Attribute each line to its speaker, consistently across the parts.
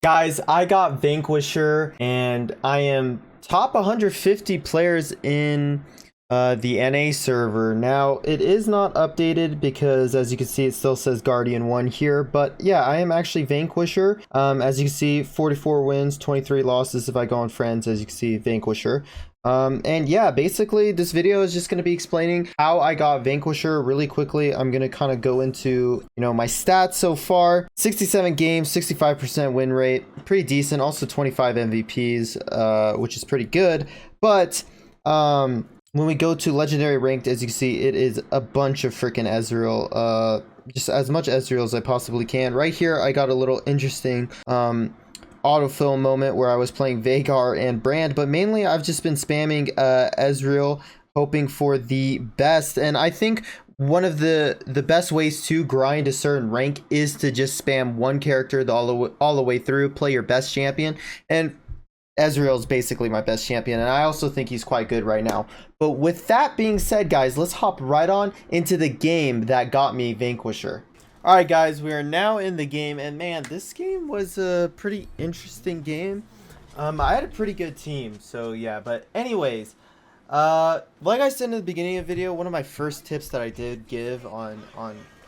Speaker 1: Guys, I got Vanquisher and I am top 150 players in the NA server. Now, it is not updated because as you can see, it still says Guardian 1 here. But yeah, I am actually Vanquisher. As you can see, 44 wins, 23 losses if I go on friends, as you can see, Vanquisher. And yeah, basically this video is just going to be explaining how I got Vanquisher really quickly. I'm going to kind of go into, my stats so far. 67 games, 65% win rate, pretty decent. Also 25 MVPs, which is pretty good. But when we go to legendary ranked, as you can see, it is a bunch of freaking Ezreal. Just as much Ezreal as I possibly can. Right here, I got a little interesting autofill moment where I was playing Veigar and Brand, but mainly I've just been spamming Ezreal, hoping for the best. And I think one of the best ways to grind a certain rank is to just spam one character all the way through, play your best champion. And Ezreal is basically my best champion, and I also think he's quite good right now. But with that being said, guys, let's hop right on into the game that got me Vanquisher. Alright guys, we are now in the game, and man, this game was a pretty interesting game. I had a pretty good team, so yeah, but anyways, like I said in the beginning of the video, one of my first tips that I did give on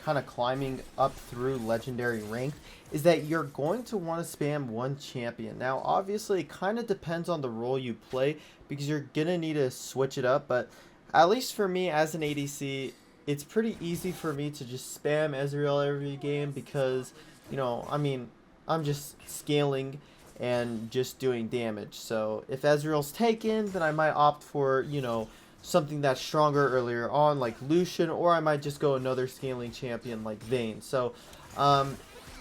Speaker 1: kind of climbing up through legendary rank is that you're going to want to spam one champion. Now, obviously, it kind of depends on the role you play because you're going to need to switch it up, but at least for me as an ADC, it's pretty easy for me to just spam Ezreal every game because, I'm just scaling and just doing damage. So if Ezreal's taken, then I might opt for, something that's stronger earlier on like Lucian, or I might just go another scaling champion like Vayne. So,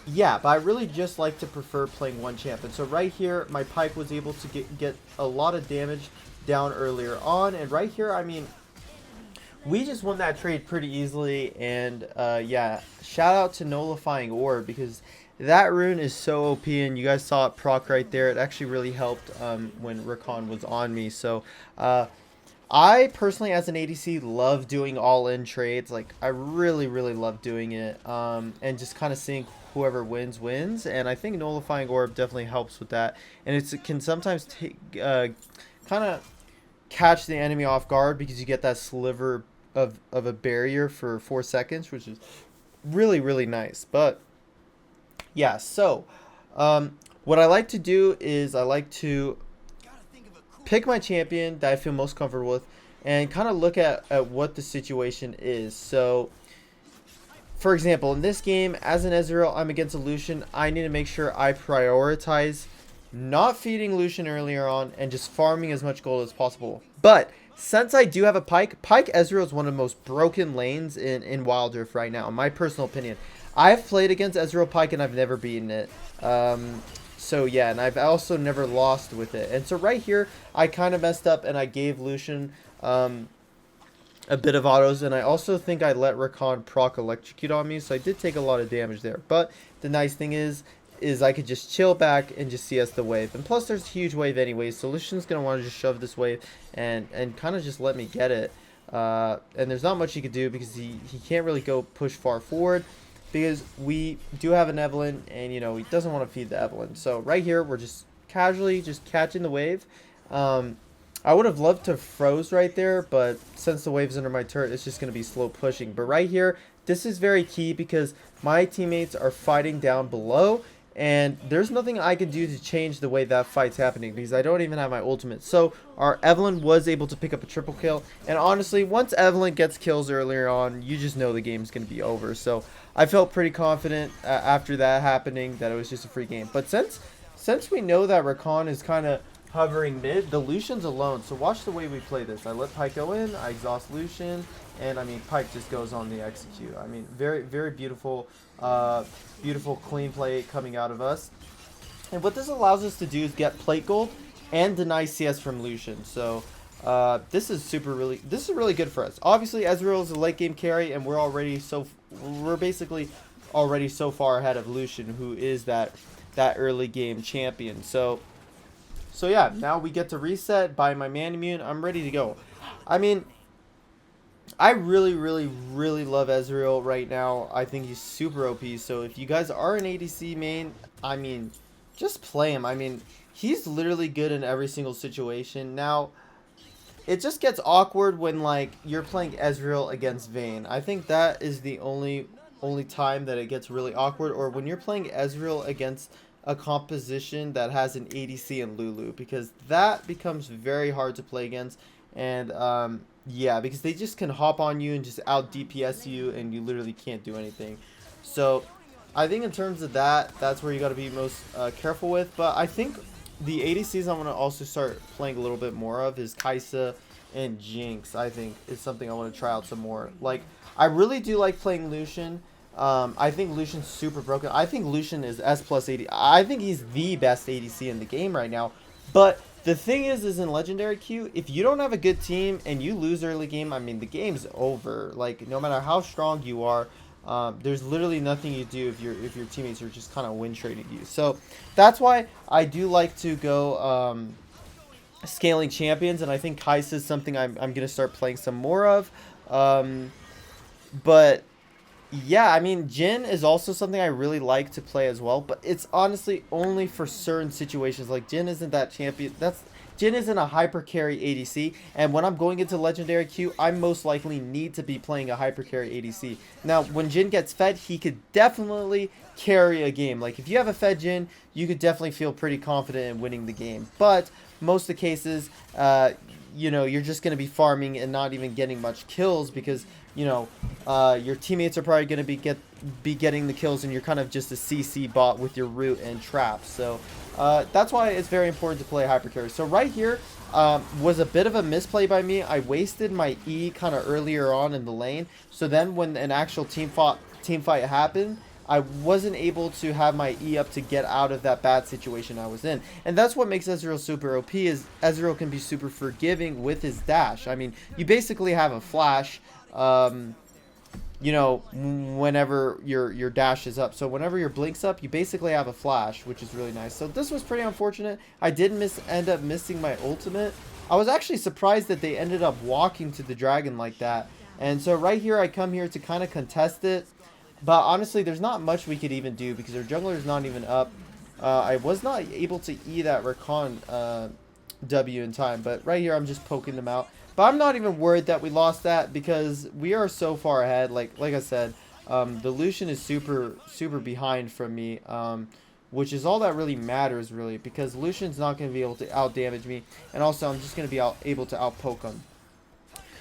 Speaker 1: yeah, but I really just like to prefer playing one champion. So right here, my Pyke was able to get a lot of damage down earlier on, and right here, we just won that trade pretty easily. And yeah, shout out to Nullifying Orb because that rune is so OP, and you guys saw it proc right there. It actually really helped when Rakan was on me. So I personally, as an ADC, love doing all-in trades. Like, I really love doing it, and just kind of seeing whoever wins. And I think Nullifying Orb definitely helps with that. And it can sometimes take, kind of catch the enemy off guard because you get that sliver of a barrier for 4 seconds, which is really nice. But yeah, so what I like to do is I like to pick my champion that I feel most comfortable with and kind of look at what the situation is. So for example, in this game, as an Ezreal, I'm against a Lucian. I need to make sure I prioritize not feeding Lucian earlier on and just farming as much gold as possible. But since I do have a Pyke Ezreal is one of the most broken lanes in Wild Rift right now, in my personal opinion. I've played against Ezreal Pyke and I've never beaten it. So yeah, and I've also never lost with it. And so right here, I kind of messed up and I gave Lucian a bit of autos, and I also think I let Rakan proc electrocute on me, so I did take a lot of damage there. But the nice thing is I could just chill back and just CS the wave. And plus there's a huge wave anyways, so Lucian's going to want to just shove this wave and kind of just let me get it. And there's not much he could do because he can't really go push far forward because we do have an Evelyn, and he doesn't want to feed the Evelyn. So right here we're just casually just catching the wave. I would have loved to froze right there, but since the wave's under my turret, it's just going to be slow pushing. But right here, this is very key because my teammates are fighting down below, and there's nothing I can do to change the way that fight's happening because I don't even have my ultimate. So our Evelyn was able to pick up a triple kill, and honestly, once Evelyn gets kills earlier on, you just know the game's going to be over. So I felt pretty confident after that happening that it was just a free game. But since we know that Rakan is kind of hovering mid, the Lucian's alone. So watch the way we play this. I let Pyke go in, I exhaust Lucian, and Pyke just goes on the execute. Very beautiful, beautiful clean play coming out of us. And what this allows us to do is get plate gold and deny CS from Lucian. So this is really good for us. Obviously, Ezreal is a late game carry, and we're basically already so far ahead of Lucian, who is that early game champion. So yeah, now we get to reset, buy my man immune. I'm ready to go. I really love Ezreal right now. I think he's super OP. So if you guys are an ADC main, just play him. I mean, he's literally good in every single situation. Now, it just gets awkward when like you're playing Ezreal against Vayne. I think that is the only time that it gets really awkward, or when you're playing Ezreal against a composition that has an ADC and Lulu, because that becomes very hard to play against. And yeah, because they just can hop on you and just out DPS you, and you literally can't do anything. So I think in terms of that, that's where you got to be most careful with. But I think the ADCs I'm going to also start playing a little bit more of is Kai'Sa and Jinx. I think is something I want to try out some more. Like, I really do like playing Lucian. I think Lucian's super broken. I think Lucian is S plus 80. I think he's the best ADC in the game right now. But the thing is in Legendary Queue, if you don't have a good team and you lose early game, I mean, the game's over. Like, no matter how strong you are, there's literally nothing you do if your teammates are just kind of win trading you. So that's why I do like to go scaling champions, and I think Kai'Sa is something I'm gonna start playing some more of. But yeah, I mean, Jhin is also something I really like to play as well, but it's honestly only for certain situations. Like, Jhin isn't that champion. Jhin isn't a hyper carry ADC, and when I'm going into Legendary Queue, I most likely need to be playing a hyper carry ADC. Now, when Jhin gets fed, he could definitely carry a game. Like, if you have a fed Jhin, you could definitely feel pretty confident in winning the game. But most of the cases, you know, you're just going to be farming and not even getting much kills because, you know, your teammates are probably going to be getting the kills, and you're kind of just a CC bot with your root and traps. So that's why it's very important to play hypercarry. So right here was a bit of a misplay by me. I wasted my E kind of earlier on in the lane. So then when an actual team fight happened, I wasn't able to have my E up to get out of that bad situation I was in. And that's what makes Ezreal super OP, is Ezreal can be super forgiving with his dash. I mean, you basically have a flash, you know, whenever your dash is up. So whenever your blink's up, you basically have a flash, which is really nice. So this was pretty unfortunate. I did end up missing my ultimate. I was actually surprised that they ended up walking to the dragon like that. And so right here, I come here to kind of contest it. But honestly, there's not much we could even do because their jungler is not even up. I was not able to E that Recon W in time. But right here, I'm just poking them out. But I'm not even worried that we lost that because we are so far ahead. Like I said, the Lucian is super behind from me, which is all that really matters, really, because Lucian's not going to be able to out damage me, and also I'm just going to be able to out poke him.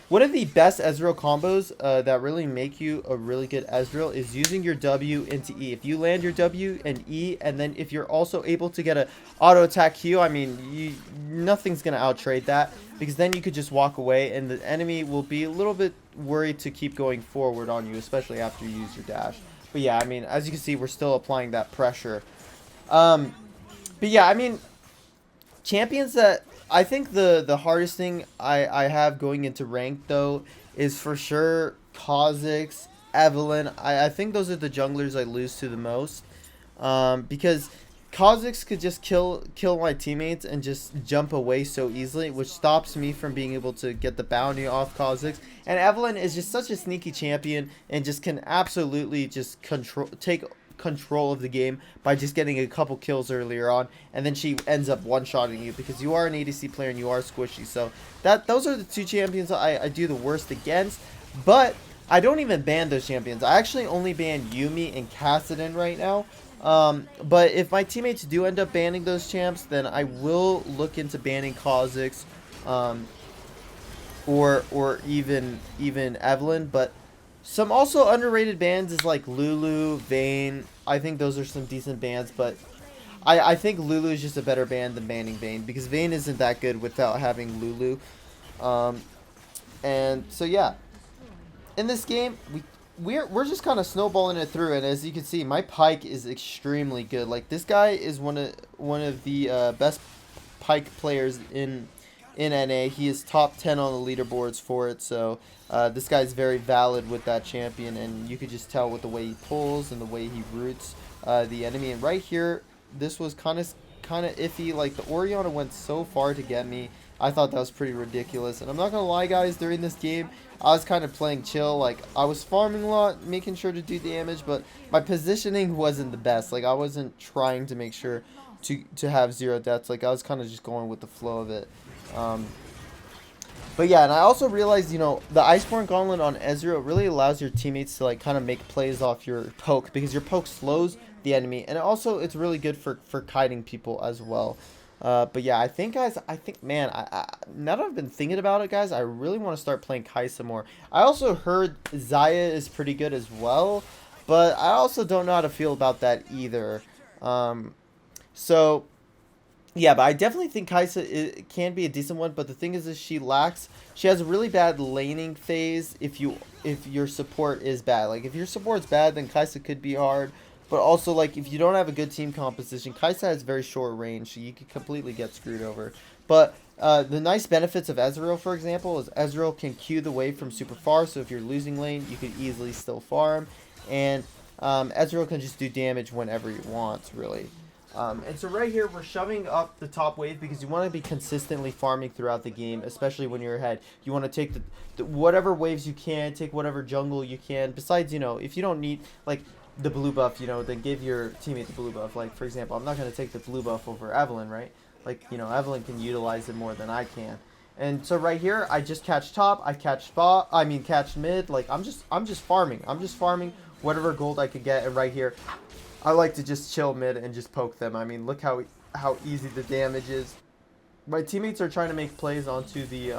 Speaker 1: One of the best Ezreal combos that really make you a really good Ezreal is using your W into E. If you land your W and E, and then if you're also able to get a auto attack Q, I mean, nothing's going to outtrade that, because then you could just walk away and the enemy will be a little bit worried to keep going forward on you, especially after you use your dash. But yeah, I mean, as you can see, we're still applying that pressure. But yeah, I mean, champions that I think the hardest thing I have going into ranked though is for sure Kha'Zix, Evelynn. I think those are the junglers I lose to the most, because Kha'Zix could just kill my teammates and just jump away so easily, which stops me from being able to get the bounty off Kha'Zix. And Evelynn is just such a sneaky champion and just can absolutely just take control of the game by just getting a couple kills earlier on, and then she ends up one-shotting you because you are an ADC player and you are squishy. So those are the two champions I do the worst against, but I don't even ban those champions. I actually only ban Yuumi and Kassadin right now. But if my teammates do end up banning those champs, then I will look into banning Kha'Zix, or even Evelynn. But some also underrated bans is like Lulu, Vayne. I think those are some decent bans, but I think Lulu is just a better ban than banning Vayne, because Vayne isn't that good without having Lulu. And so yeah, in this game we're just kind of snowballing it through, and as you can see, my Pyke is extremely good. Like, this guy is one of the best Pyke players in NA. He is top 10 on the leaderboards for it, so this guy's very valid with that champion, and you could just tell with the way he pulls and the way he roots the enemy. And right here, this was kind of iffy. Like, the Orianna went so far to get me. I thought that was pretty ridiculous, and I'm not gonna lie, guys, during this game I was kind of playing chill. Like, I was farming a lot, making sure to do damage, but my positioning wasn't the best. Like, I wasn't trying to make sure to have 0 deaths. Like I was kind of just going with the flow of it. But yeah, and I also realized, you know, the Iceborne Gauntlet on Ezreal really allows your teammates to like kind of make plays off your poke, because your poke slows the enemy, and also it's really good for kiting people as well. But yeah, I think, guys, man, now that I've been thinking about it, guys, I really want to start playing Kai'Sa more. I also heard Xayah is pretty good as well, but I also don't know how to feel about that either. So yeah, but I definitely think Kai'Sa can be a decent one. But the thing is she has a really bad laning phase if your support is bad. Like if your support's bad, then Kai'Sa could be hard. But also, like, if you don't have a good team composition, Kai'Sa has very short range, so you could completely get screwed over. But the nice benefits of Ezreal, for example, is Ezreal can Q the wave from super far, so if you're losing lane, you could easily still farm. And Ezreal can just do damage whenever he wants, really. And so right here, we're shoving up the top wave because you want to be consistently farming throughout the game, especially when you're ahead. You want to take the whatever waves you can, take whatever jungle you can. Besides, you know, if you don't need, like, the blue buff, you know, then give your teammate the blue buff. Like, for example, I'm not going to take the blue buff over Evelyn, right? Like, you know, Evelyn can utilize it more than I can. And so right here, I just catch top, I catch catch mid. Like, I'm just farming. I'm just farming whatever gold I could get. And right here, I like to just chill mid and just poke them. I mean, look how easy the damage is. My teammates are trying to make plays onto the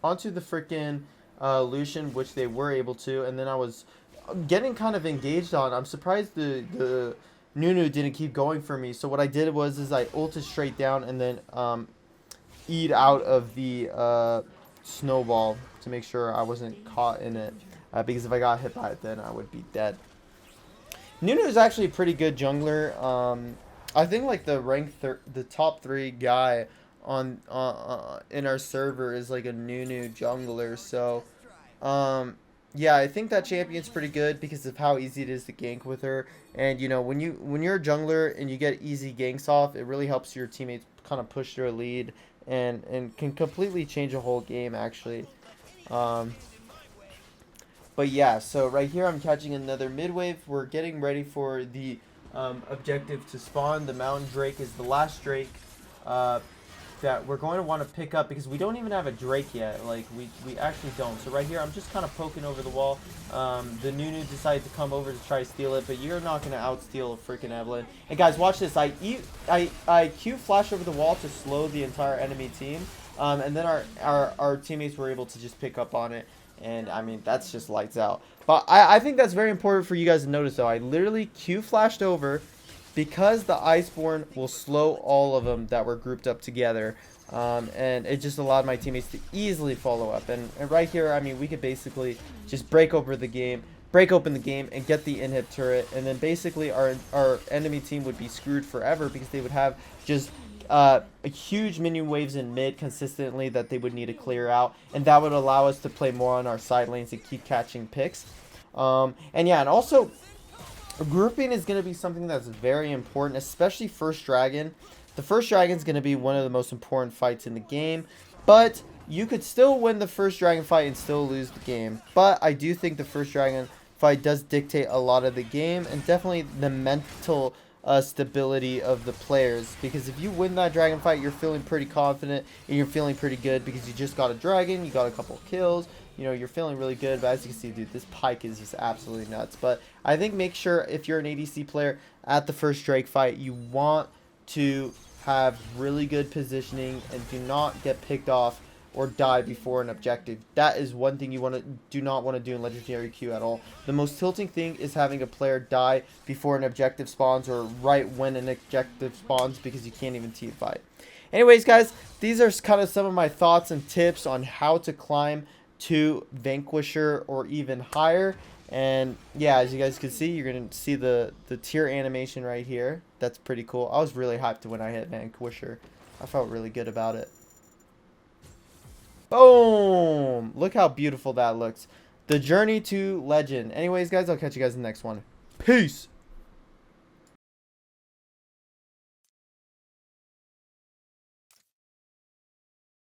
Speaker 1: freaking Lucian, which they were able to, and then I was getting kind of engaged on. I'm surprised the Nunu didn't keep going for me. So what I did was I ulted straight down and then E'd out of the snowball to make sure I wasn't caught in it, because if I got hit by it, then I would be dead. Nunu is actually a pretty good jungler. I think like the top 3 guy on in our server is like a Nunu jungler. So yeah, I think that champion's pretty good because of how easy it is to gank with her. And you know, when you're a jungler and you get easy ganks off, it really helps your teammates kind of push their lead and can completely change a whole game actually. But yeah, so right here I'm catching another mid wave. We're getting ready for the objective to spawn. The Mountain Drake is the last Drake that we're going to want to pick up because we don't even have a Drake yet. Like, we actually don't. So right here, I'm just kind of poking over the wall. The Nunu decided to come over to try to steal it, but you're not going to outsteal a freaking Evelyn. And guys, watch this. I Q flash over the wall to slow the entire enemy team. And then our teammates were able to just pick up on it. And, I mean, that's just lights out. But I think that's very important for you guys to notice, though. I literally Q flashed over because the Iceborne will slow all of them that were grouped up together. And it just allowed my teammates to easily follow up. And right here, I mean, we could basically just break open the game and get the inhib turret. And then basically our enemy team would be screwed forever because they would have just a huge minion waves in mid consistently that they would need to clear out, and that would allow us to play more on our side lanes and keep catching picks. And yeah, and also grouping is going to be something that's very important, especially first dragon. The first dragon is going to be one of the most important fights in the game, but you could still win the first dragon fight and still lose the game. But I do think the first dragon fight does dictate a lot of the game, and definitely the mental stability of the players, because if you win that dragon fight, you're feeling pretty confident and you're feeling pretty good because you just got a dragon, you got a couple kills, you know, you're feeling really good. But as you can see, dude, this Pyke is just absolutely nuts. But I think make sure if you're an ADC player at the first Drake fight, you want to have really good positioning and do not get picked off or die before an objective. That is one thing you do not want to do in Legendary Queue at all. The most tilting thing is having a player die before an objective spawns or right when an objective spawns, because you can't even team fight. Anyways, guys, these are kind of some of my thoughts and tips on how to climb to Vanquisher or even higher. And yeah, as you guys can see, you're going to see the tier animation right here. That's pretty cool. I was really hyped when I hit Vanquisher. I felt really good about it. Boom! Look how beautiful that looks. The journey to legend. Anyways, guys, I'll catch you guys in the next one. Peace!